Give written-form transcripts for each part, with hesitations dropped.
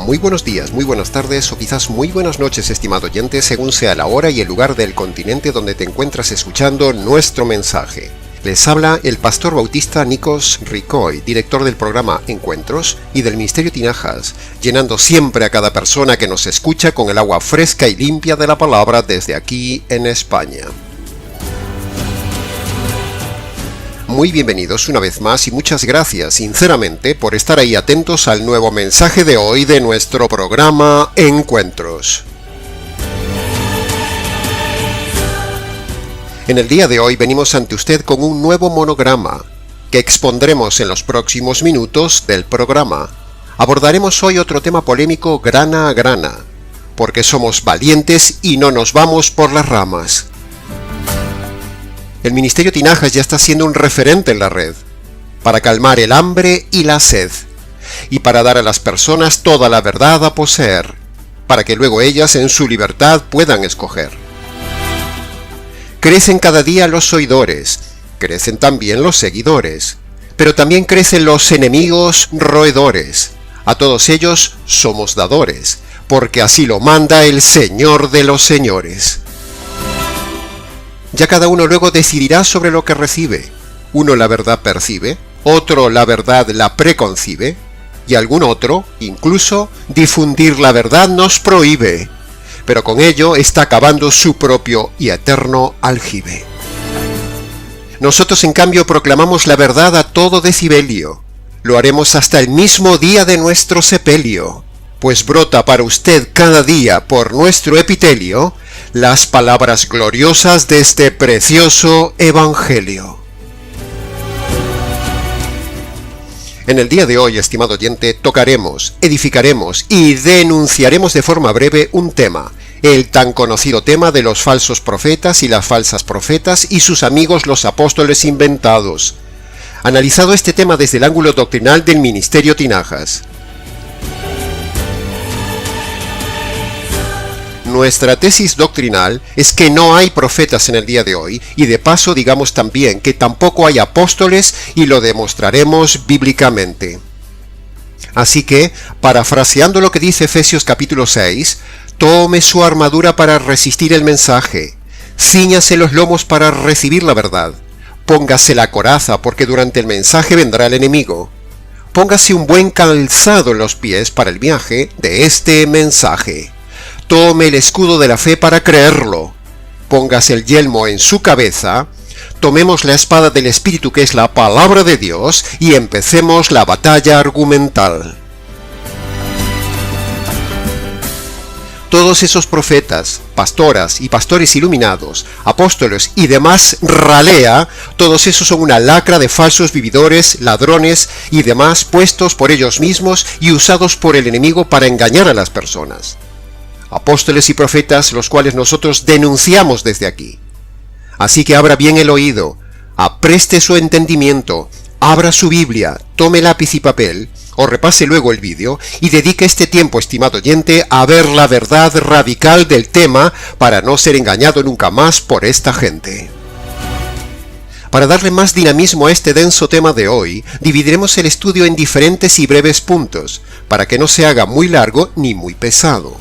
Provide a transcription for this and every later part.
Muy buenos días, muy buenas tardes o quizás muy buenas noches, estimado oyente, según sea la hora y el lugar del continente donde te encuentras escuchando nuestro mensaje. Les habla el pastor bautista Nikos Ricoy, director del programa Encuentros y del Ministerio Tinajas, llenando siempre a cada persona que nos escucha con el agua fresca y limpia de la palabra desde aquí en España. Muy bienvenidos una vez más y muchas gracias sinceramente por estar ahí atentos al nuevo mensaje de hoy de nuestro programa Encuentros. En el día de hoy venimos ante usted con un nuevo monograma que expondremos en los próximos minutos del programa. Abordaremos hoy otro tema polémico grana a grana, porque somos valientes y no nos vamos por las ramas. El Ministerio Tinajas ya está siendo un referente en la red, para calmar el hambre y la sed, y para dar a las personas toda la verdad a poseer, para que luego ellas en su libertad puedan escoger. Crecen cada día los oidores, crecen también los seguidores, pero también crecen los enemigos roedores. A todos ellos somos dadores, porque así lo manda el Señor de los señores. Ya cada uno luego decidirá sobre lo que recibe. Uno la verdad percibe, otro la verdad la preconcibe, y algún otro, incluso, difundir la verdad nos prohíbe. Pero con ello está acabando su propio y eterno aljibe. Nosotros en cambio proclamamos la verdad a todo decibelio. Lo haremos hasta el mismo día de nuestro sepelio, pues brota para usted cada día por nuestro epitelio las palabras gloriosas de este precioso Evangelio. En el día de hoy, estimado oyente, tocaremos, edificaremos y denunciaremos de forma breve un tema, el tan conocido tema de los falsos profetas y las falsas profetas y sus amigos los apóstoles inventados, analizado este tema desde el ángulo doctrinal del Ministerio Tinajas. Nuestra tesis doctrinal es que no hay profetas en el día de hoy, y de paso digamos también que tampoco hay apóstoles, y lo demostraremos bíblicamente. Así que, parafraseando lo que dice Efesios capítulo 6, tome su armadura para resistir el mensaje, cíñase los lomos para recibir la verdad, póngase la coraza porque durante el mensaje vendrá el enemigo, póngase un buen calzado en los pies para el viaje de este mensaje. Tome el escudo de la fe para creerlo, póngase el yelmo en su cabeza, tomemos la espada del Espíritu que es la palabra de Dios y empecemos la batalla argumental. Todos esos profetas, pastoras y pastores iluminados, apóstoles y demás ralea, todos esos son una lacra de falsos vividores, ladrones y demás puestos por ellos mismos y usados por el enemigo para engañar a las personas. Apóstoles y profetas los cuales nosotros denunciamos desde aquí. Así que abra bien el oído, apreste su entendimiento, abra su Biblia, tome lápiz y papel, o repase luego el vídeo, y dedique este tiempo, estimado oyente, a ver la verdad radical del tema para no ser engañado nunca más por esta gente. Para darle más dinamismo a este denso tema de hoy, dividiremos el estudio en diferentes y breves puntos, para que no se haga muy largo ni muy pesado.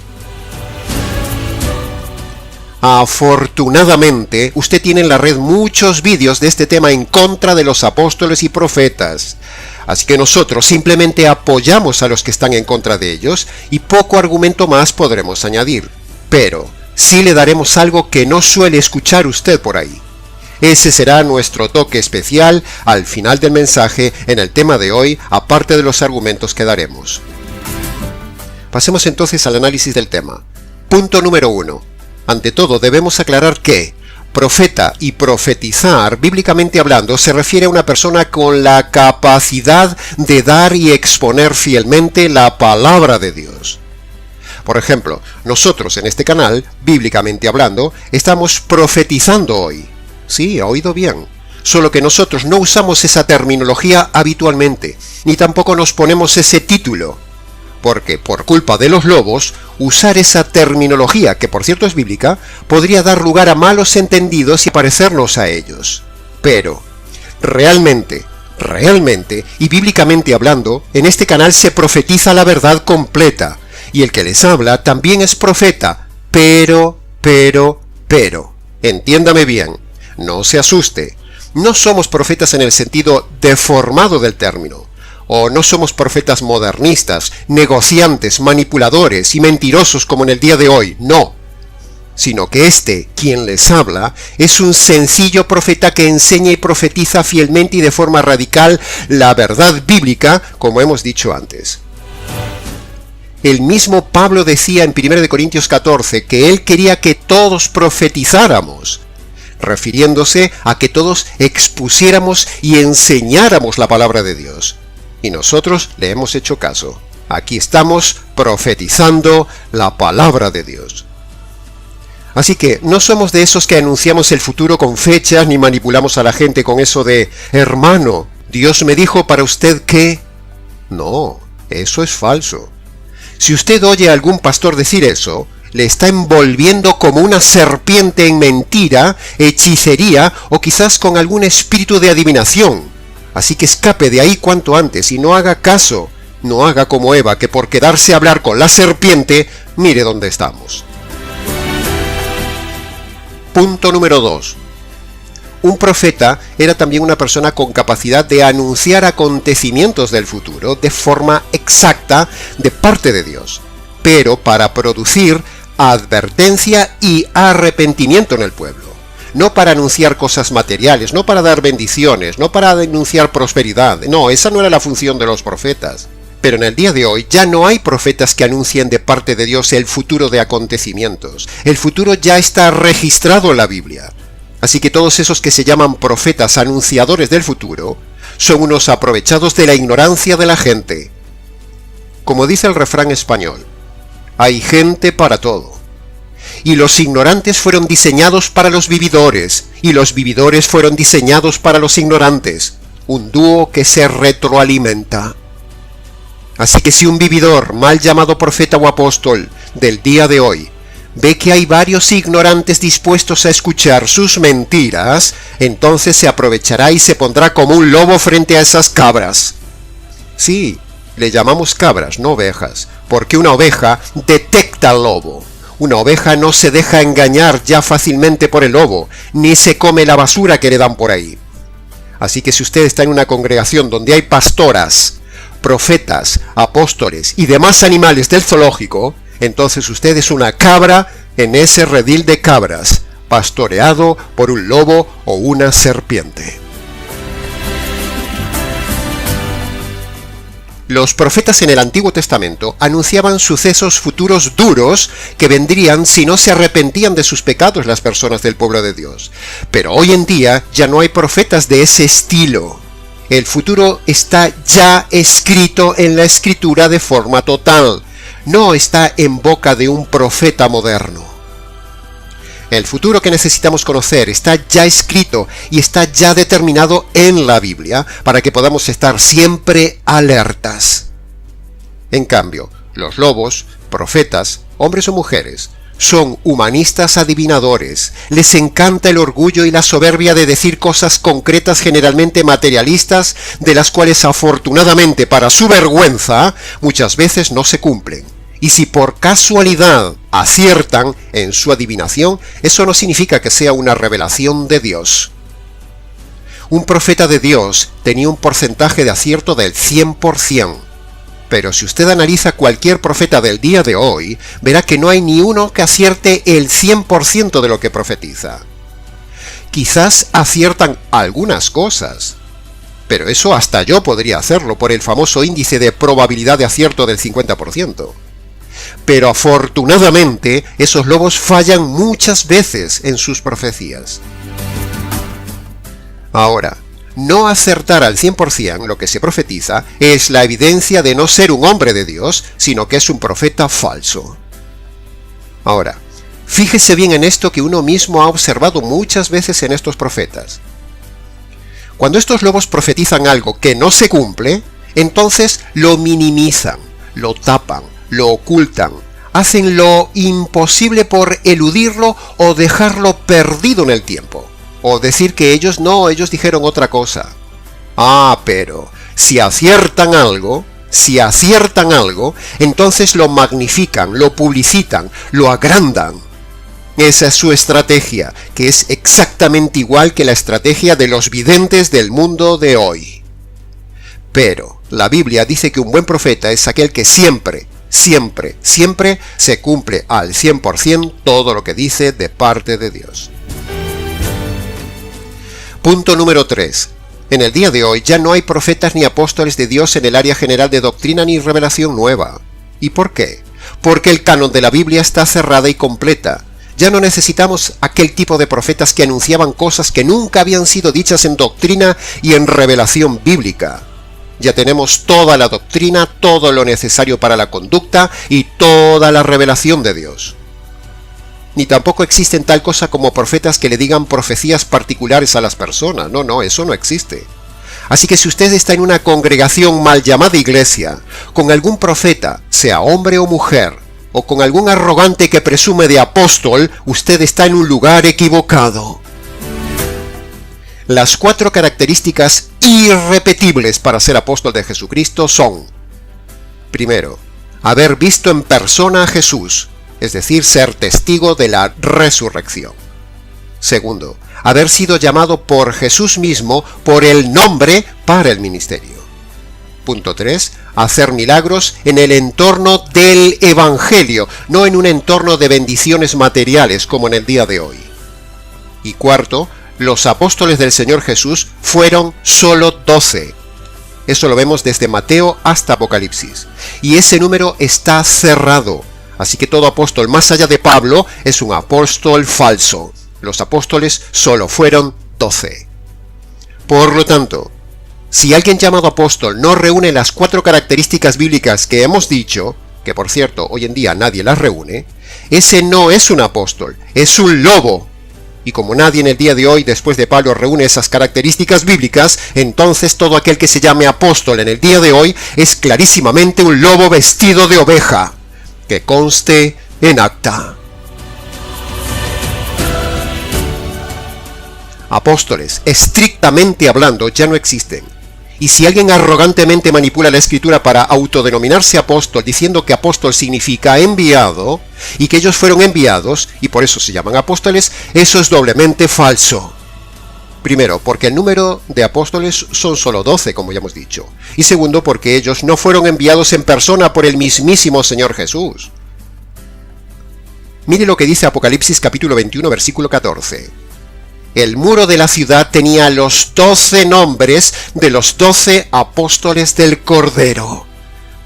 Afortunadamente, usted tiene en la red muchos vídeos de este tema en contra de los apóstoles y profetas. Así que nosotros simplemente apoyamos a los que están en contra de ellos y poco argumento más podremos añadir. Pero sí le daremos algo que no suele escuchar usted por ahí. Ese será nuestro toque especial al final del mensaje en el tema de hoy, aparte de los argumentos que daremos. Pasemos entonces al análisis del tema. Punto número 1. Ante todo, debemos aclarar que profeta y profetizar, bíblicamente hablando, se refiere a una persona con la capacidad de dar y exponer fielmente la palabra de Dios. Por ejemplo, nosotros en este canal, bíblicamente hablando, estamos profetizando hoy. Sí, ha oído bien. Solo que nosotros no usamos esa terminología habitualmente, ni tampoco nos ponemos ese título. Porque, por culpa de los lobos, usar esa terminología, que por cierto es bíblica, podría dar lugar a malos entendidos y parecernos a ellos. Pero, realmente, y bíblicamente hablando, en este canal se profetiza la verdad completa, y el que les habla también es profeta, pero, entiéndame bien, no se asuste, no somos profetas en el sentido deformado del término, o no somos profetas modernistas, negociantes, manipuladores y mentirosos como en el día de hoy, no, sino que quien les habla, es un sencillo profeta que enseña y profetiza fielmente y de forma radical la verdad bíblica, como hemos dicho antes. El mismo Pablo decía en 1 Corintios 14 que él quería que todos profetizáramos, refiriéndose a que todos expusiéramos y enseñáramos la palabra de Dios. Y nosotros le hemos hecho caso. Aquí estamos profetizando la palabra de Dios. Así que no somos de esos que anunciamos el futuro con fechas ni manipulamos a la gente con eso de hermano, Dios me dijo para usted que... No, eso es falso. Si usted oye a algún pastor decir eso, le está envolviendo como una serpiente en mentira, hechicería o quizás con algún espíritu de adivinación. Así que escape de ahí cuanto antes y no haga caso. No haga como Eva, que por quedarse a hablar con la serpiente, mire dónde estamos. Punto número 2. Un profeta era también una persona con capacidad de anunciar acontecimientos del futuro de forma exacta de parte de Dios, pero para producir advertencia y arrepentimiento en el pueblo. No para anunciar cosas materiales, no para dar bendiciones, no para anunciar prosperidad. No, esa no era la función de los profetas. Pero en el día de hoy ya no hay profetas que anuncien de parte de Dios el futuro de acontecimientos. El futuro ya está registrado en la Biblia. Así que todos esos que se llaman profetas anunciadores del futuro son unos aprovechados de la ignorancia de la gente. Como dice el refrán español, hay gente para todo. Y los ignorantes fueron diseñados para los vividores, y los vividores fueron diseñados para los ignorantes. Un dúo que se retroalimenta. Así que si un vividor, mal llamado profeta o apóstol, del día de hoy, ve que hay varios ignorantes dispuestos a escuchar sus mentiras, entonces se aprovechará y se pondrá como un lobo frente a esas cabras. Sí, le llamamos cabras, no ovejas, porque una oveja detecta al lobo. Una oveja no se deja engañar ya fácilmente por el lobo, ni se come la basura que le dan por ahí. Así que si usted está en una congregación donde hay pastoras, profetas, apóstoles y demás animales del zoológico, entonces usted es una cabra en ese redil de cabras, pastoreado por un lobo o una serpiente. Los profetas en el Antiguo Testamento anunciaban sucesos futuros duros que vendrían si no se arrepentían de sus pecados las personas del pueblo de Dios. Pero hoy en día ya no hay profetas de ese estilo. El futuro está ya escrito en la Escritura de forma total. No está en boca de un profeta moderno. El futuro que necesitamos conocer está ya escrito y está ya determinado en la Biblia para que podamos estar siempre alertas. En cambio, los lobos, profetas, hombres o mujeres, son humanistas adivinadores. Les encanta el orgullo y la soberbia de decir cosas concretas generalmente materialistas, de las cuales afortunadamente para su vergüenza muchas veces no se cumplen. Y si por casualidad aciertan en su adivinación, eso no significa que sea una revelación de Dios. Un profeta de Dios tenía un porcentaje de acierto del 100%. Pero si usted analiza cualquier profeta del día de hoy, verá que no hay ni uno que acierte el 100% de lo que profetiza. Quizás aciertan algunas cosas, pero eso hasta yo podría hacerlo por el famoso índice de probabilidad de acierto del 50%. Pero afortunadamente, esos lobos fallan muchas veces en sus profecías. Ahora, no acertar al 100% lo que se profetiza es la evidencia de no ser un hombre de Dios, sino que es un profeta falso. Ahora, fíjese bien en esto que uno mismo ha observado muchas veces en estos profetas. Cuando estos lobos profetizan algo que no se cumple, entonces lo minimizan, lo tapan, lo ocultan, hacen lo imposible por eludirlo o dejarlo perdido en el tiempo. O decir que ellos dijeron otra cosa. Pero si aciertan algo, Si aciertan algo, entonces lo magnifican, lo publicitan, lo agrandan. Esa es su estrategia, que es exactamente igual que la estrategia de los videntes del mundo de hoy. Pero la Biblia dice que un buen profeta es aquel que siempre se cumple al 100% todo lo que dice de parte de Dios. Punto número 3. En el día de hoy ya no hay profetas ni apóstoles de Dios en el área general de doctrina ni revelación nueva. ¿Y por qué? Porque el canon de la Biblia está cerrada y completa. Ya no necesitamos aquel tipo de profetas que anunciaban cosas que nunca habían sido dichas en doctrina y en revelación bíblica. Ya tenemos toda la doctrina, todo lo necesario para la conducta y toda la revelación de Dios. Ni tampoco existen tal cosa como profetas que le digan profecías particulares a las personas. No, eso no existe. Así que si usted está en una congregación mal llamada iglesia, con algún profeta, sea hombre o mujer, o con algún arrogante que presume de apóstol, usted está en un lugar equivocado. Las 4 características irrepetibles para ser apóstol de Jesucristo son: primero, haber visto en persona a Jesús, es decir, ser testigo de la resurrección. Segundo, haber sido llamado por Jesús mismo por el nombre para el ministerio. Punto 3. Hacer milagros en el entorno del Evangelio, no en un entorno de bendiciones materiales como en el día de hoy. Y cuarto, los apóstoles del Señor Jesús fueron solo 12. Eso lo vemos desde Mateo hasta Apocalipsis. Y ese número está cerrado. Así que todo apóstol más allá de Pablo es un apóstol falso. Los apóstoles solo fueron 12. Por lo tanto, si alguien llamado apóstol no reúne las 4 características bíblicas que hemos dicho, que por cierto hoy en día nadie las reúne, ese no es un apóstol, es un lobo. Y como nadie en el día de hoy, después de Pablo, reúne esas características bíblicas, entonces todo aquel que se llame apóstol en el día de hoy es clarísimamente un lobo vestido de oveja. Que conste en acta. Apóstoles, estrictamente hablando, ya no existen. Y si alguien arrogantemente manipula la escritura para autodenominarse apóstol, diciendo que apóstol significa enviado, y que ellos fueron enviados, y por eso se llaman apóstoles, eso es doblemente falso. Primero, porque el número de apóstoles son solo 12, como ya hemos dicho. Y segundo, porque ellos no fueron enviados en persona por el mismísimo Señor Jesús. Mire lo que dice Apocalipsis capítulo 21, versículo 14. El muro de la ciudad tenía los 12 nombres de los 12 apóstoles del Cordero.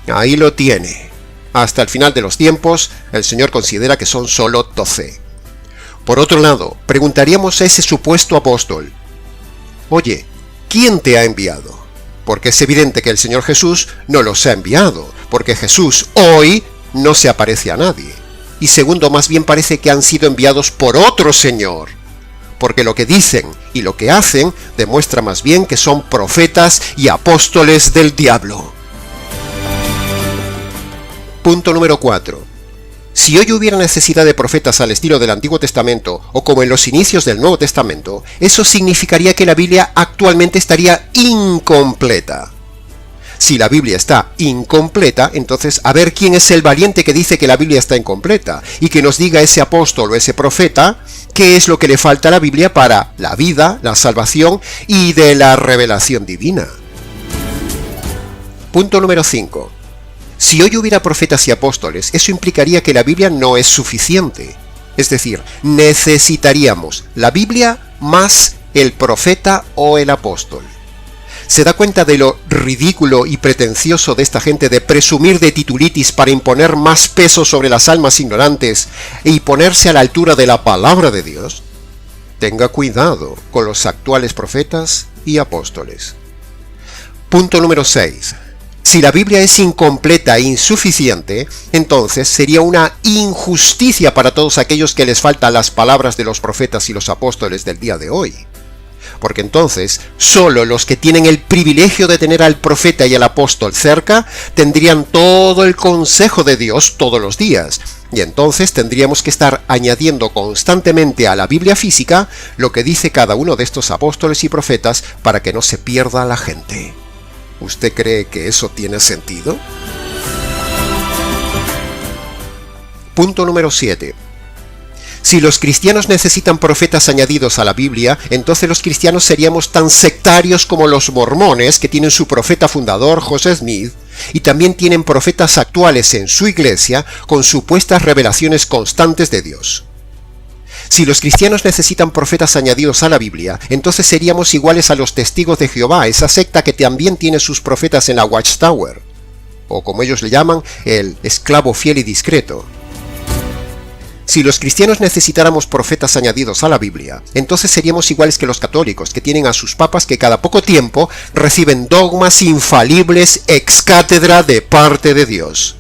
Ahí lo tiene. Hasta el final de los tiempos, el Señor considera que son solo 12. Por otro lado, preguntaríamos a ese supuesto apóstol: oye, ¿quién te ha enviado? Porque es evidente que el Señor Jesús no los ha enviado, porque Jesús hoy no se aparece a nadie. Y segundo, más bien parece que han sido enviados por otro Señor, porque lo que dicen y lo que hacen demuestra más bien que son profetas y apóstoles del diablo. Punto número 4. Si hoy hubiera necesidad de profetas al estilo del Antiguo Testamento o como en los inicios del Nuevo Testamento, eso significaría que la Biblia actualmente estaría incompleta. Si la Biblia está incompleta, entonces a ver quién es el valiente que dice que la Biblia está incompleta y que nos diga ese apóstol o ese profeta qué es lo que le falta a la Biblia para la vida, la salvación y de la revelación divina. Punto número 5. Si hoy hubiera profetas y apóstoles, eso implicaría que la Biblia no es suficiente. Es decir, necesitaríamos la Biblia más el profeta o el apóstol. ¿Se da cuenta de lo ridículo y pretencioso de esta gente de presumir de titulitis para imponer más peso sobre las almas ignorantes y ponerse a la altura de la palabra de Dios? Tenga cuidado con los actuales profetas y apóstoles. Punto número 6. Si la Biblia es incompleta e insuficiente, entonces sería una injusticia para todos aquellos que les faltan las palabras de los profetas y los apóstoles del día de hoy. Porque entonces solo los que tienen el privilegio de tener al profeta y al apóstol cerca tendrían todo el consejo de Dios todos los días, y entonces tendríamos que estar añadiendo constantemente a la Biblia física lo que dice cada uno de estos apóstoles y profetas para que no se pierda la gente. ¿Usted cree que eso tiene sentido? Punto número 7. Si los cristianos necesitan profetas añadidos a la Biblia, entonces los cristianos seríamos tan sectarios como los mormones, que tienen su profeta fundador, José Smith, y también tienen profetas actuales en su iglesia con supuestas revelaciones constantes de Dios. Si los cristianos necesitan profetas añadidos a la Biblia, entonces seríamos iguales a los testigos de Jehová, esa secta que también tiene sus profetas en la Watchtower, o como ellos le llaman, el esclavo fiel y discreto. Si los cristianos necesitáramos profetas añadidos a la Biblia, entonces seríamos iguales que los católicos, que tienen a sus papas que cada poco tiempo reciben dogmas infalibles ex cátedra de parte de Dios.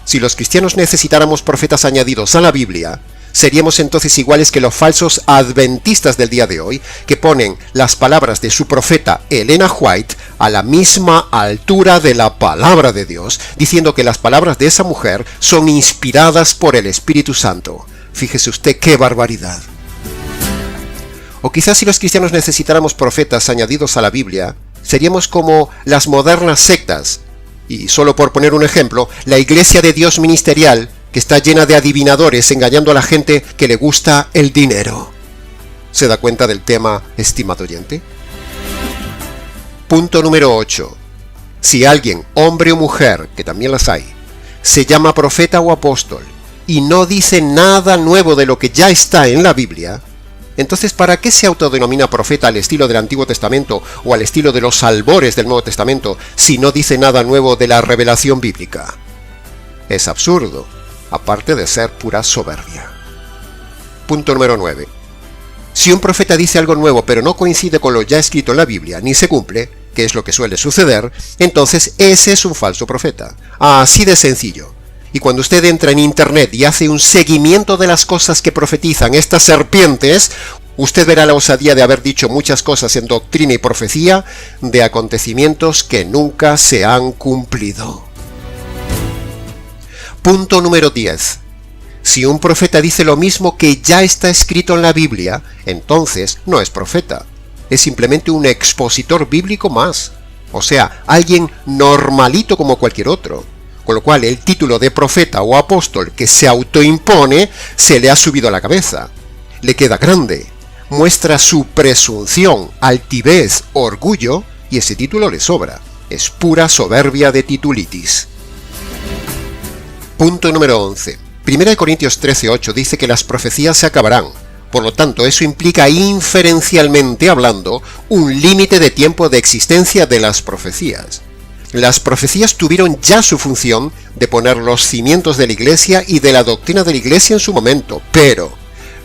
Si los cristianos necesitáramos profetas añadidos a la Biblia, seríamos entonces iguales que los falsos adventistas del día de hoy, que ponen las palabras de su profeta Elena White a la misma altura de la palabra de Dios, diciendo que las palabras de esa mujer son inspiradas por el Espíritu Santo. Fíjese usted qué barbaridad. O quizás si los cristianos necesitáramos profetas añadidos a la Biblia, seríamos como las modernas sectas, y solo por poner un ejemplo, la Iglesia de Dios Ministerial, que está llena de adivinadores engañando a la gente que le gusta el dinero. ¿Se da cuenta del tema, estimado oyente? Punto número 8. Si alguien, hombre o mujer, que también las hay, se llama profeta o apóstol y no dice nada nuevo de lo que ya está en la Biblia, entonces ¿para qué se autodenomina profeta al estilo del Antiguo Testamento o al estilo de los albores del Nuevo Testamento si no dice nada nuevo de la revelación bíblica? Es absurdo, aparte de ser pura soberbia. Punto número 9. Si un profeta dice algo nuevo pero no coincide con lo ya escrito en la Biblia, ni se cumple, que es lo que suele suceder, entonces ese es un falso profeta. Así de sencillo. Y cuando usted entra en internet y hace un seguimiento de las cosas que profetizan estas serpientes, usted verá la osadía de haber dicho muchas cosas en doctrina y profecía de acontecimientos que nunca se han cumplido. Punto número 10. Si un profeta dice lo mismo que ya está escrito en la Biblia, entonces no es profeta. Es simplemente un expositor bíblico más. O sea, alguien normalito como cualquier otro. Con lo cual el título de profeta o apóstol que se autoimpone se le ha subido a la cabeza. Le queda grande. Muestra su presunción, altivez, orgullo, y ese título le sobra. Es pura soberbia de titulitis. Punto número 11. 1 Corintios 13:8 dice que las profecías se acabarán. Por lo tanto, eso implica inferencialmente hablando un límite de tiempo de existencia de las profecías. Las profecías tuvieron ya su función de poner los cimientos de la Iglesia y de la doctrina de la Iglesia en su momento, pero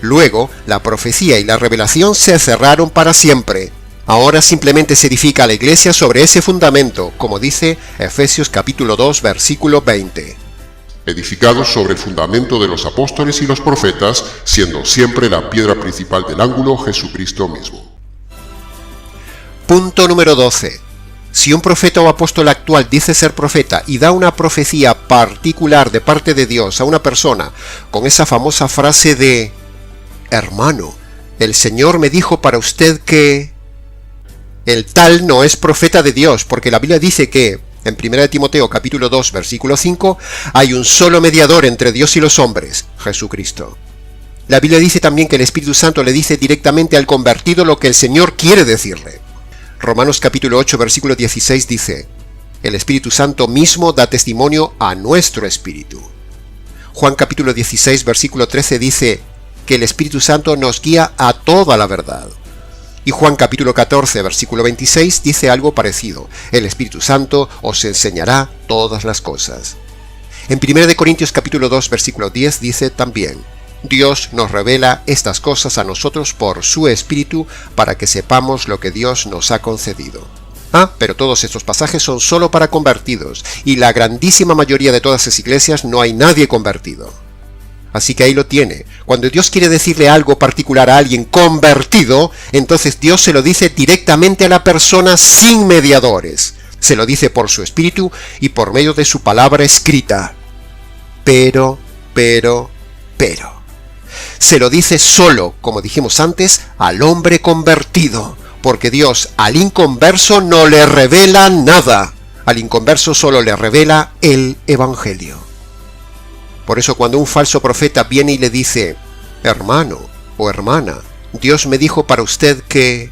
luego la profecía y la revelación se cerraron para siempre. Ahora simplemente se edifica la Iglesia sobre ese fundamento, como dice Efesios capítulo 2, versículo 20. Edificados sobre el fundamento de los apóstoles y los profetas, siendo siempre la piedra principal del ángulo Jesucristo mismo. Punto número 12. Si un profeta o apóstol actual dice ser profeta y da una profecía particular de parte de Dios a una persona con esa famosa frase de «Hermano, el Señor me dijo para usted que...», el tal no es profeta de Dios, porque la Biblia dice que en 1 Timoteo capítulo 2 versículo 5 hay un solo mediador entre Dios y los hombres, Jesucristo. La Biblia dice también que el Espíritu Santo le dice directamente al convertido lo que el Señor quiere decirle. Romanos capítulo 8 versículo 16 dice: el Espíritu Santo mismo da testimonio a nuestro espíritu. Juan capítulo 16 versículo 13 dice que el Espíritu Santo nos guía a toda la verdad. Y Juan capítulo 14 versículo 26 dice algo parecido: el Espíritu Santo os enseñará todas las cosas. En 1 Corintios capítulo 2 versículo 10 dice también: Dios nos revela estas cosas a nosotros por su Espíritu para que sepamos lo que Dios nos ha concedido. Pero todos estos pasajes son solo para convertidos, y la grandísima mayoría de todas las iglesias no hay nadie convertido. Así que ahí lo tiene. Cuando Dios quiere decirle algo particular a alguien convertido, entonces Dios se lo dice directamente a la persona sin mediadores. Se lo dice por su Espíritu y por medio de su palabra escrita. Pero. Se lo dice solo, como dijimos antes, al hombre convertido, porque Dios al inconverso no le revela nada. Al inconverso solo le revela el Evangelio. Por eso cuando un falso profeta viene y le dice, hermano o hermana, Dios me dijo para usted que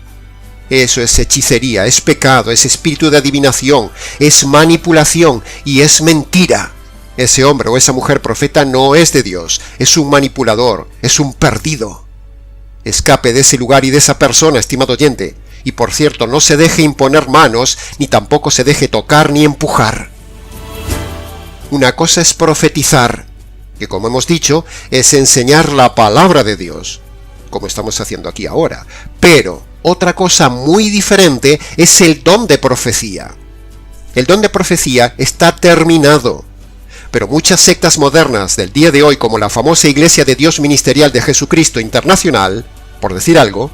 eso es hechicería, es pecado, es espíritu de adivinación, es manipulación y es mentira. Ese hombre o esa mujer profeta no es de Dios, es un manipulador, es un perdido. Escape de ese lugar y de esa persona, estimado oyente. Y por cierto, no se deje imponer manos, ni tampoco se deje tocar ni empujar. Una cosa es profetizar, que como hemos dicho, es enseñar la palabra de Dios, como estamos haciendo aquí ahora. Pero otra cosa muy diferente es el don de profecía. El don de profecía está terminado. Pero muchas sectas modernas del día de hoy, como la famosa Iglesia de Dios Ministerial de Jesucristo Internacional, por decir algo,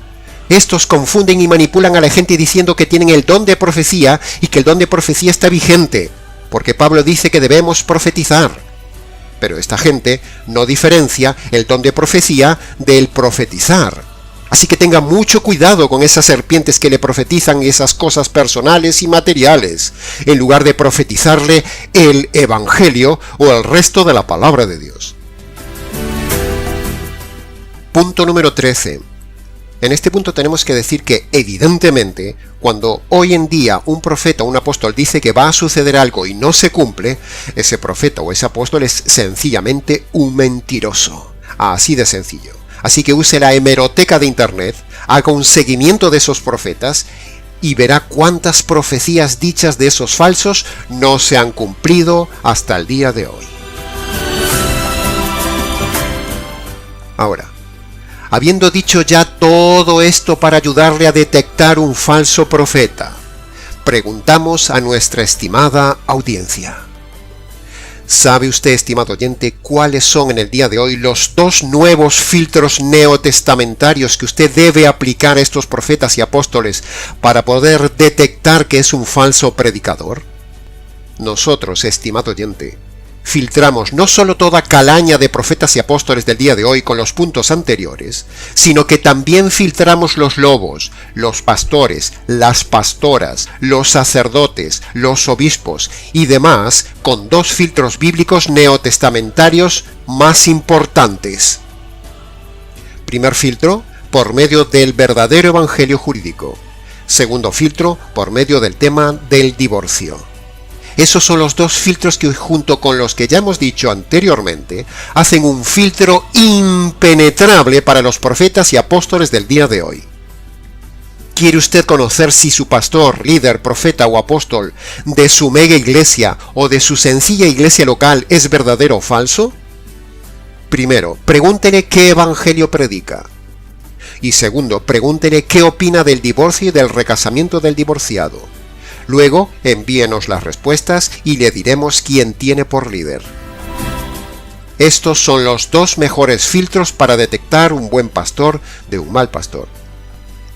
estos confunden y manipulan a la gente diciendo que tienen el don de profecía y que el don de profecía está vigente, porque Pablo dice que debemos profetizar. Pero esta gente no diferencia el don de profecía del profetizar. Así que tenga mucho cuidado con esas serpientes que le profetizan esas cosas personales y materiales, en lugar de profetizarle el Evangelio o el resto de la palabra de Dios. Punto número 13. En este punto tenemos que decir que, evidentemente, cuando hoy en día un profeta o un apóstol dice que va a suceder algo y no se cumple, ese profeta o ese apóstol es sencillamente un mentiroso. Así de sencillo. Así que use la hemeroteca de Internet, haga un seguimiento de esos profetas y verá cuántas profecías dichas de esos falsos no se han cumplido hasta el día de hoy. Ahora, habiendo dicho ya todo esto para ayudarle a detectar un falso profeta, preguntamos a nuestra estimada audiencia. ¿Sabe usted, estimado oyente, cuáles son en el día de hoy los dos nuevos filtros neotestamentarios que usted debe aplicar a estos profetas y apóstoles para poder detectar que es un falso predicador? Nosotros, estimado oyente, filtramos no solo toda calaña de profetas y apóstoles del día de hoy con los puntos anteriores, sino que también filtramos los lobos, los pastores, las pastoras, los sacerdotes, los obispos y demás con dos filtros bíblicos neotestamentarios más importantes. Primer filtro, por medio del verdadero evangelio jurídico. Segundo filtro, por medio del tema del divorcio. Esos son los dos filtros que, junto con los que ya hemos dicho anteriormente, hacen un filtro impenetrable para los profetas y apóstoles del día de hoy. ¿Quiere usted conocer si su pastor, líder, profeta o apóstol de su mega iglesia o de su sencilla iglesia local es verdadero o falso? Primero, pregúntele qué evangelio predica. Y segundo, pregúntele qué opina del divorcio y del recasamiento del divorciado. Luego, envíenos las respuestas y le diremos quién tiene por líder. Estos son los dos mejores filtros para detectar un buen pastor de un mal pastor.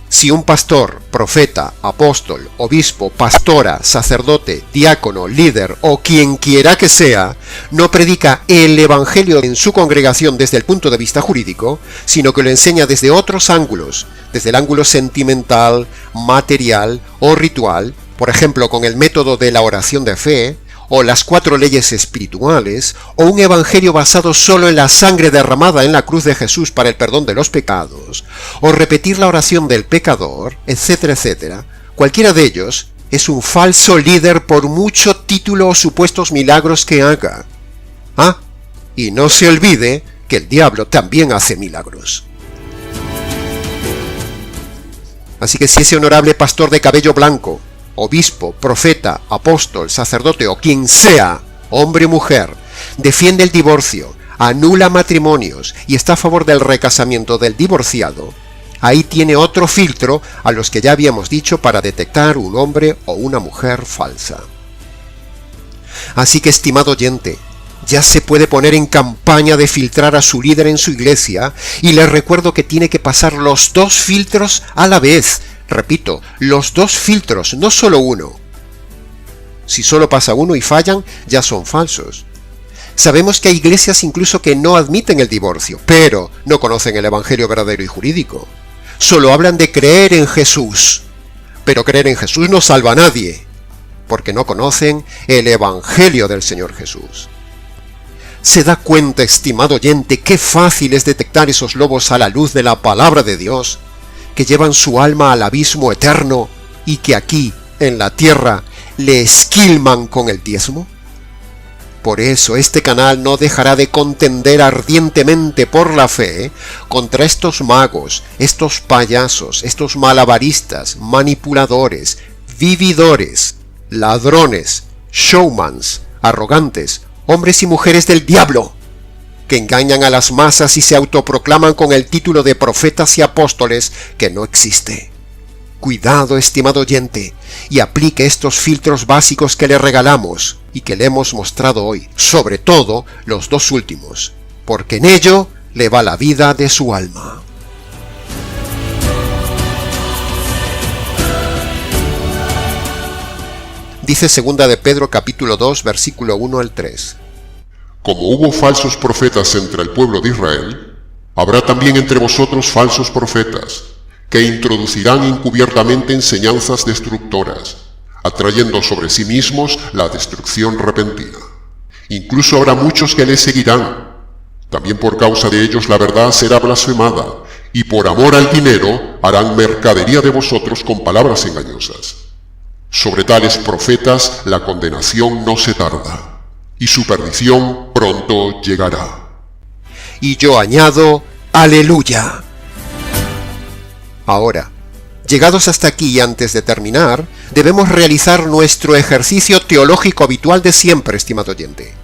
Si un pastor, profeta, apóstol, obispo, pastora, sacerdote, diácono, líder o quien quiera que sea, no predica el evangelio en su congregación desde el punto de vista jurídico, sino que lo enseña desde otros ángulos, desde el ángulo sentimental, material o ritual, por ejemplo con el método de la oración de fe, o las 4 leyes espirituales, o un evangelio basado solo en la sangre derramada en la cruz de Jesús para el perdón de los pecados, o repetir la oración del pecador, etcétera, etcétera, cualquiera de ellos es un falso líder por mucho título o supuestos milagros que haga. Ah, y no se olvide que el diablo también hace milagros. Así que si ese honorable pastor de cabello blanco, obispo, profeta, apóstol, sacerdote o quien sea, hombre o mujer, defiende el divorcio, anula matrimonios y está a favor del recasamiento del divorciado, ahí tiene otro filtro a los que ya habíamos dicho para detectar un hombre o una mujer falsa. Así que, estimado oyente, ya se puede poner en campaña de filtrar a su líder en su iglesia y les recuerdo que tiene que pasar los dos filtros a la vez. Repito, los dos filtros, no solo uno. Si solo pasa uno y fallan, ya son falsos. Sabemos que hay iglesias incluso que no admiten el divorcio, pero no conocen el evangelio verdadero y jurídico. Solo hablan de creer en Jesús, Pero creer en Jesús no salva a nadie, porque no conocen el Evangelio del Señor Jesús. ¿Se da cuenta, estimado oyente, qué fácil es detectar esos lobos a la luz de la palabra de Dios, que llevan su alma al abismo eterno y que aquí, en la tierra, le esquilman con el diezmo? Por eso este canal no dejará de contender ardientemente por la fe contra estos magos, estos payasos, estos malabaristas, manipuladores, vividores, ladrones, showmans, arrogantes, hombres y mujeres del diablo, que engañan a las masas y se autoproclaman con el título de profetas y apóstoles que no existe. Cuidado, estimado oyente, y aplique estos filtros básicos que le regalamos y que le hemos mostrado hoy, sobre todo los dos últimos, porque en ello le va la vida de su alma. Dice 2 de Pedro capítulo 2, versículo 1 al 3. Como hubo falsos profetas entre el pueblo de Israel, habrá también entre vosotros falsos profetas, que introducirán encubiertamente enseñanzas destructoras, atrayendo sobre sí mismos la destrucción repentina. Incluso habrá muchos que les seguirán. También por causa de ellos la verdad será blasfemada, y por amor al dinero harán mercadería de vosotros con palabras engañosas. Sobre tales profetas la condenación no se tarda, y su perdición pronto llegará. Y yo añado, ¡aleluya! Ahora, llegados hasta aquí y antes de terminar, debemos realizar nuestro ejercicio teológico habitual de siempre, estimado oyente.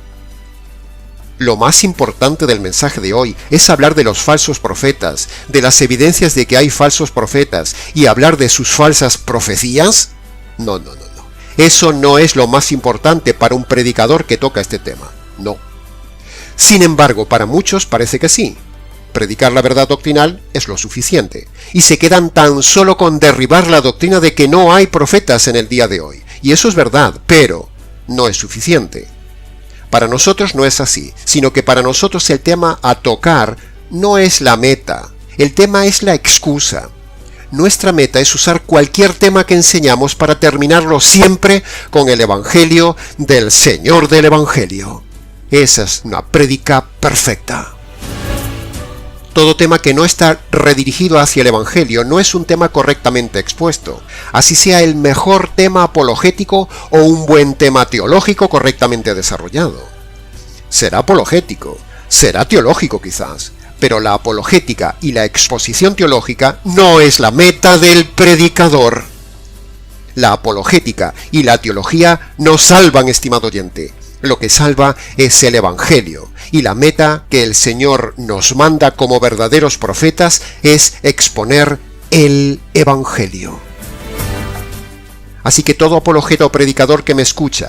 Lo más importante del mensaje de hoy es hablar de los falsos profetas, de las evidencias de que hay falsos profetas, y hablar de sus falsas profecías. No. Eso no es lo más importante para un predicador que toca este tema. No. Sin embargo, para muchos parece que sí. Predicar la verdad doctrinal es lo suficiente, y se quedan tan solo con derribar la doctrina de que no hay profetas en el día de hoy. Y eso es verdad, pero no es suficiente. Para nosotros no es así, sino que para nosotros el tema a tocar no es la meta, el tema es la excusa. Nuestra meta es usar cualquier tema que enseñamos para terminarlo siempre con el Evangelio del Señor del Evangelio. Esa es una prédica perfecta. Todo tema que no está redirigido hacia el Evangelio no es un tema correctamente expuesto, así sea el mejor tema apologético o un buen tema teológico correctamente desarrollado. Será apologético, será teológico quizás, pero la apologética y la exposición teológica no es la meta del predicador. La apologética y la teología no salvan, estimado oyente. Lo que salva es el Evangelio, y la meta que el Señor nos manda como verdaderos profetas es exponer el Evangelio. Así que todo apologeta o predicador que me escucha,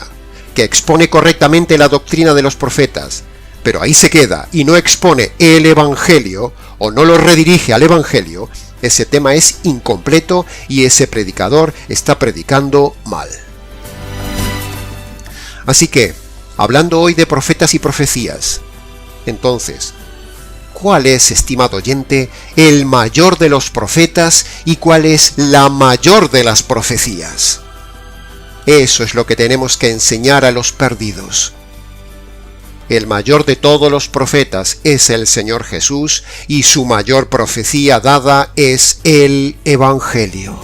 que expone correctamente la doctrina de los profetas, pero ahí se queda y no expone el Evangelio o no lo redirige al Evangelio, ese tema es incompleto y ese predicador está predicando mal. Así que, hablando hoy de profetas y profecías, entonces, ¿cuál es, estimado oyente, el mayor de los profetas y cuál es la mayor de las profecías? Eso es lo que tenemos que enseñar a los perdidos. El mayor de todos los profetas es el Señor Jesús y su mayor profecía dada es el Evangelio.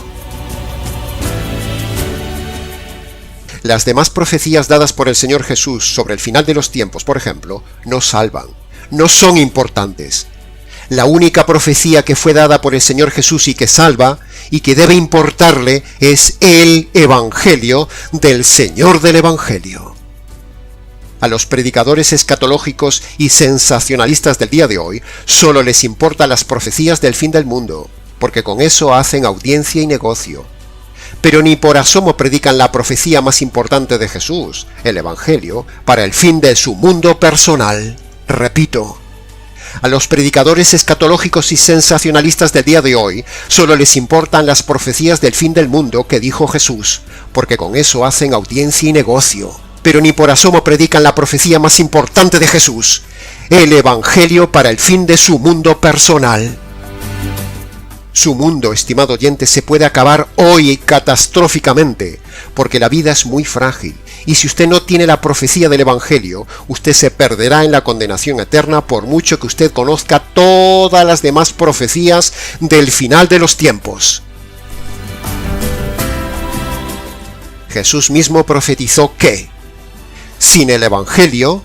Las demás profecías dadas por el Señor Jesús sobre el final de los tiempos, por ejemplo, no salvan, no son importantes. La única profecía que fue dada por el Señor Jesús y que salva, y que debe importarle, es el Evangelio del Señor del Evangelio. A los predicadores escatológicos y sensacionalistas del día de hoy solo les importan las profecías del fin del mundo, porque con eso hacen audiencia y negocio. Pero ni por asomo predican la profecía más importante de Jesús, el Evangelio, para el fin de su mundo personal. Repito, a los predicadores escatológicos y sensacionalistas del día de hoy solo les importan las profecías del fin del mundo que dijo Jesús, porque con eso hacen audiencia y negocio. Pero ni por asomo predican la profecía más importante de Jesús, el Evangelio para el fin de su mundo personal. Su mundo, estimado oyente, se puede acabar hoy catastróficamente, porque la vida es muy frágil, y si usted no tiene la profecía del Evangelio, usted se perderá en la condenación eterna por mucho que usted conozca todas las demás profecías del final de los tiempos. Jesús mismo profetizó que, sin el Evangelio,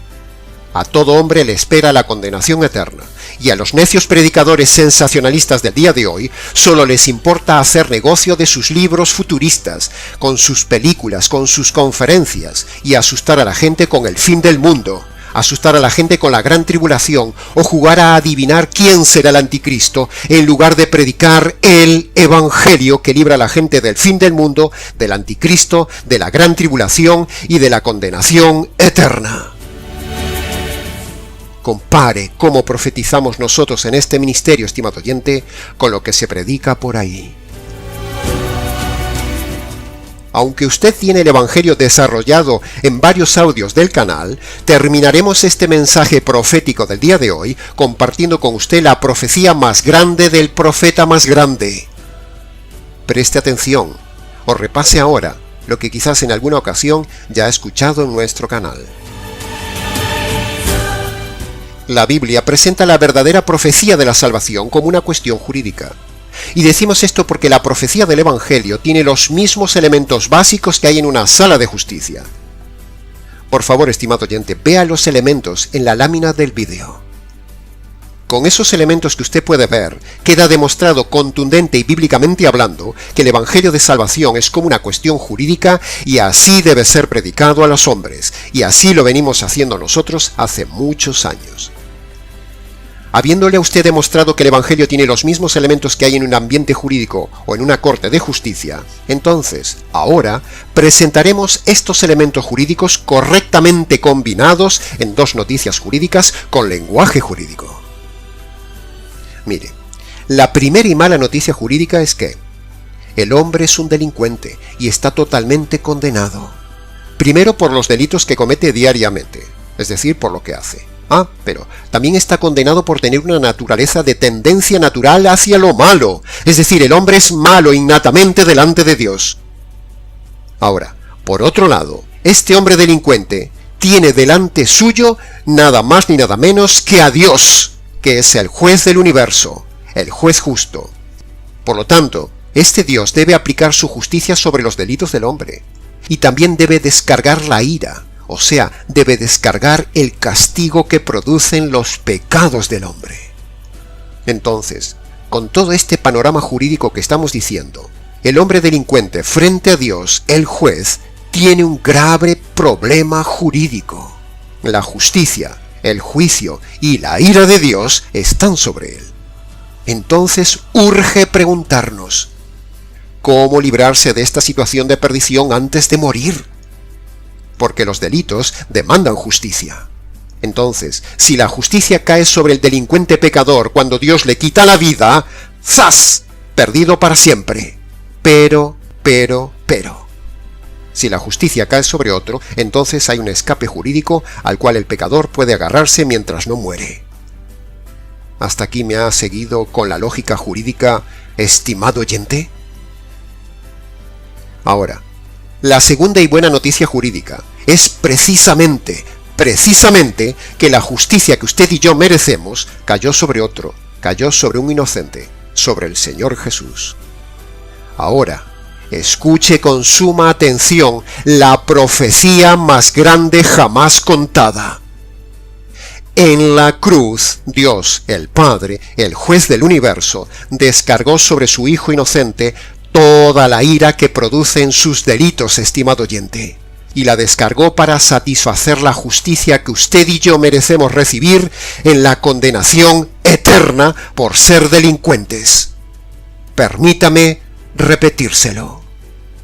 a todo hombre le espera la condenación eterna, y a los necios predicadores sensacionalistas del día de hoy solo les importa hacer negocio de sus libros futuristas, con sus películas, con sus conferencias, y asustar a la gente con el fin del mundo, asustar a la gente con la gran tribulación, o jugar a adivinar quién será el anticristo, en lugar de predicar el Evangelio que libra a la gente del fin del mundo, del anticristo, de la gran tribulación y de la condenación eterna. Compare cómo profetizamos nosotros en este ministerio, estimado oyente, con lo que se predica por ahí. Aunque usted tiene el Evangelio desarrollado en varios audios del canal, terminaremos este mensaje profético del día de hoy compartiendo con usted la profecía más grande del profeta más grande. Preste atención, o repase ahora lo que quizás en alguna ocasión ya ha escuchado en nuestro canal. La Biblia presenta la verdadera profecía de la salvación como una cuestión jurídica. Y decimos esto porque la profecía del Evangelio tiene los mismos elementos básicos que hay en una sala de justicia. Por favor, estimado oyente, vea los elementos en la lámina del vídeo. Con esos elementos que usted puede ver, queda demostrado contundente y bíblicamente hablando que el Evangelio de salvación es como una cuestión jurídica y así debe ser predicado a los hombres, y así lo venimos haciendo nosotros hace muchos años. Habiéndole a usted demostrado que el Evangelio tiene los mismos elementos que hay en un ambiente jurídico o en una corte de justicia, entonces, ahora, presentaremos estos elementos jurídicos correctamente combinados en dos noticias jurídicas con lenguaje jurídico. Mire, la primera y mala noticia jurídica es que el hombre es un delincuente y está totalmente condenado. Primero por los delitos que comete diariamente, es decir, por lo que hace. Pero también está condenado por tener una naturaleza de tendencia natural hacia lo malo, es decir, el hombre es malo innatamente delante de Dios. Ahora, por otro lado, este hombre delincuente tiene delante suyo nada más ni nada menos que a Dios, que es el juez del universo, el juez justo. Por lo tanto, este Dios debe aplicar su justicia sobre los delitos del hombre, y también debe descargar la ira, o sea, debe descargar el castigo que producen los pecados del hombre. Entonces, con todo este panorama jurídico que estamos diciendo, el hombre delincuente frente a Dios, el juez, tiene un grave problema jurídico. La justicia, el juicio y la ira de Dios están sobre él. Entonces urge preguntarnos, ¿cómo librarse de esta situación de perdición antes de morir? Porque los delitos demandan justicia. Entonces, si la justicia cae sobre el delincuente pecador cuando Dios le quita la vida, ¡zas!, perdido para siempre. Pero, si la justicia cae sobre otro, entonces hay un escape jurídico al cual el pecador puede agarrarse mientras no muere. ¿Hasta aquí me ha seguido con la lógica jurídica, estimado oyente? Ahora, la segunda y buena noticia jurídica es precisamente que la justicia que usted y yo merecemos cayó sobre otro, cayó sobre un inocente, sobre el Señor Jesús. Ahora, escuche con suma atención la profecía más grande jamás contada. En la cruz, Dios, el Padre, el juez del universo, descargó sobre su Hijo inocente toda la ira que producen sus delitos, estimado oyente, y la descargó para satisfacer la justicia que usted y yo merecemos recibir en la condenación eterna por ser delincuentes. Permítame repetírselo.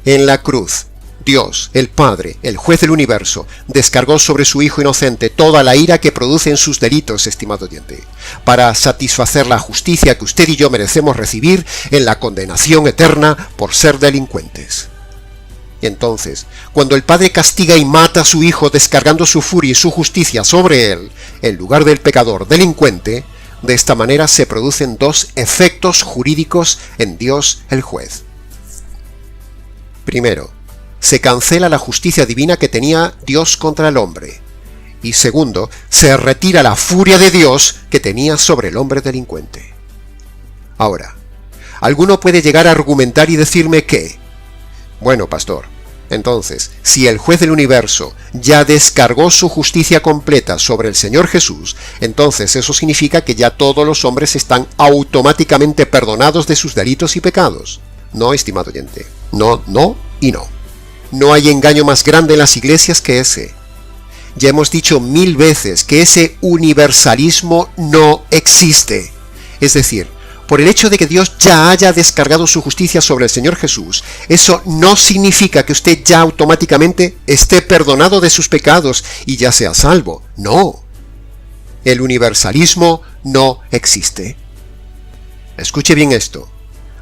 En la cruz, Dios, el Padre, el juez del universo, descargó sobre su Hijo inocente toda la ira que producen sus delitos, estimado oyente, para satisfacer la justicia que usted y yo merecemos recibir en la condenación eterna por ser delincuentes. Entonces, cuando el Padre castiga y mata a su Hijo descargando su furia y su justicia sobre él, en lugar del pecador delincuente, De esta manera se producen dos efectos jurídicos en Dios el juez. Primero, se cancela la justicia divina que tenía Dios contra el hombre. Y segundo, se retira la furia de Dios que tenía sobre el hombre delincuente. Ahora, alguno puede llegar a argumentar y decirme que, bueno, pastor, entonces, si el juez del universo ya descargó su justicia completa sobre el Señor Jesús, entonces eso significa que ya todos los hombres están automáticamente perdonados de sus delitos y pecados. No, estimado oyente. No, no y no. No hay engaño más grande en las iglesias que ese. Ya hemos dicho 1000 veces que ese universalismo no existe. Es decir, por el hecho de que Dios ya haya descargado su justicia sobre el Señor Jesús, eso no significa que usted ya automáticamente esté perdonado de sus pecados y ya sea salvo. No. El universalismo no existe. Escuche bien esto.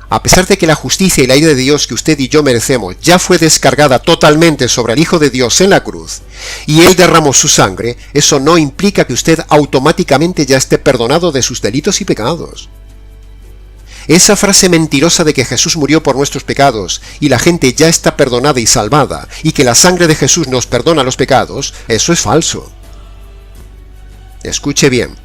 A pesar de que la justicia y la ira de Dios que usted y yo merecemos ya fue descargada totalmente sobre el Hijo de Dios en la cruz, y Él derramó su sangre, eso no implica que usted automáticamente ya esté perdonado de sus delitos y pecados. Esa frase mentirosa de que Jesús murió por nuestros pecados y la gente ya está perdonada y salvada y que la sangre de Jesús nos perdona los pecados, eso es falso. Escuche bien.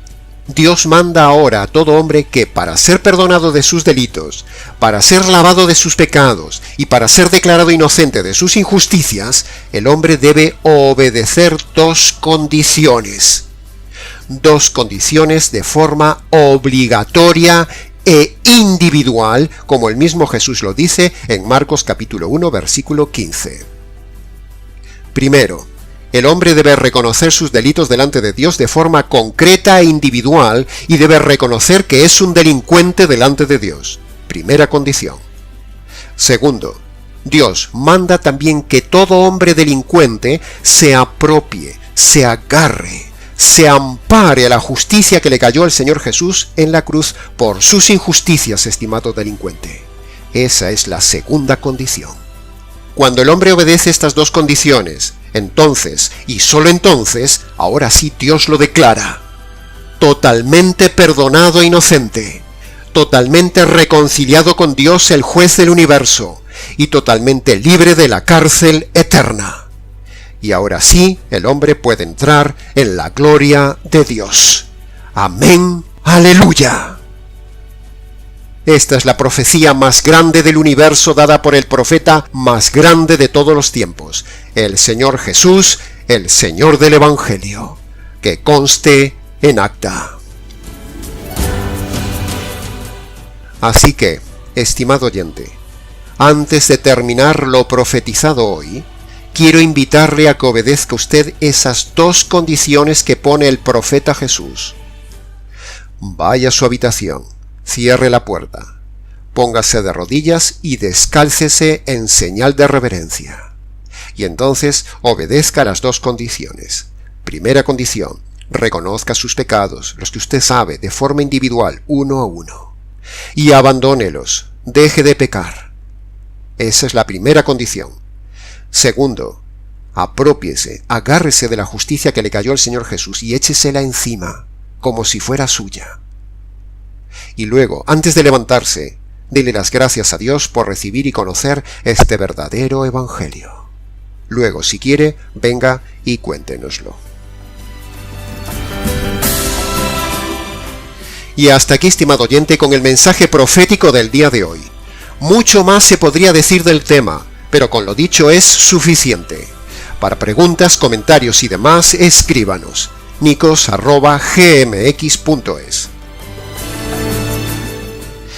Dios manda ahora a todo hombre que para ser perdonado de sus delitos, para ser lavado de sus pecados y para ser declarado inocente de sus injusticias, el hombre debe obedecer dos condiciones. Dos condiciones de forma obligatoria e individual, como el mismo Jesús lo dice en Marcos capítulo 1, versículo 15. Primero, el hombre debe reconocer sus delitos delante de Dios de forma concreta e individual y debe reconocer que es un delincuente delante de Dios. Primera condición. Segundo, Dios manda también que todo hombre delincuente se apropie, se agarre, se ampare a la justicia que le cayó al Señor Jesús en la cruz por sus injusticias, estimado delincuente. Esa es la segunda condición. Cuando el hombre obedece estas dos condiciones, entonces, y solo entonces, ahora sí Dios lo declara totalmente perdonado e inocente, totalmente reconciliado con Dios el juez del universo, y totalmente libre de la cárcel eterna. Y ahora sí, el hombre puede entrar en la gloria de Dios. Amén. Aleluya. Esta es la profecía más grande del universo dada por el profeta más grande de todos los tiempos, el Señor Jesús, el Señor del Evangelio. Que conste en acta. Así que, estimado oyente, antes de terminar lo profetizado hoy, quiero invitarle a que obedezca usted esas dos condiciones que pone el profeta Jesús. Vaya a su habitación, cierre la puerta, póngase de rodillas y descálcese en señal de reverencia. Y entonces obedezca las dos condiciones. Primera condición, reconozca sus pecados, los que usted sabe, de forma individual, uno a uno. Y abandónelos, deje de pecar. Esa es la primera condición. Segundo, aprópiese, agárrese de la justicia que le cayó al Señor Jesús y échesela encima, como si fuera suya. Y luego, antes de levantarse, dele las gracias a Dios por recibir y conocer este verdadero Evangelio. Luego, si quiere, venga y cuéntenoslo. Y hasta aquí, estimado oyente, con el mensaje profético del día de hoy. Mucho más se podría decir del tema, pero con lo dicho es suficiente. Para preguntas, comentarios y demás, escríbanos. nicos@gmx.es.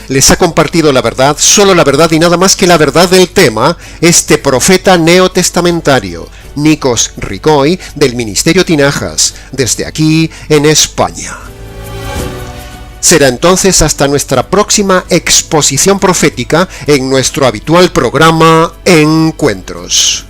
Les ha compartido la verdad, solo la verdad y nada más que la verdad del tema, este profeta neotestamentario, Nikos Ricoy, del Ministerio Tinajas, desde aquí en España. Será entonces hasta nuestra próxima exposición profética en nuestro habitual programa Encuentros.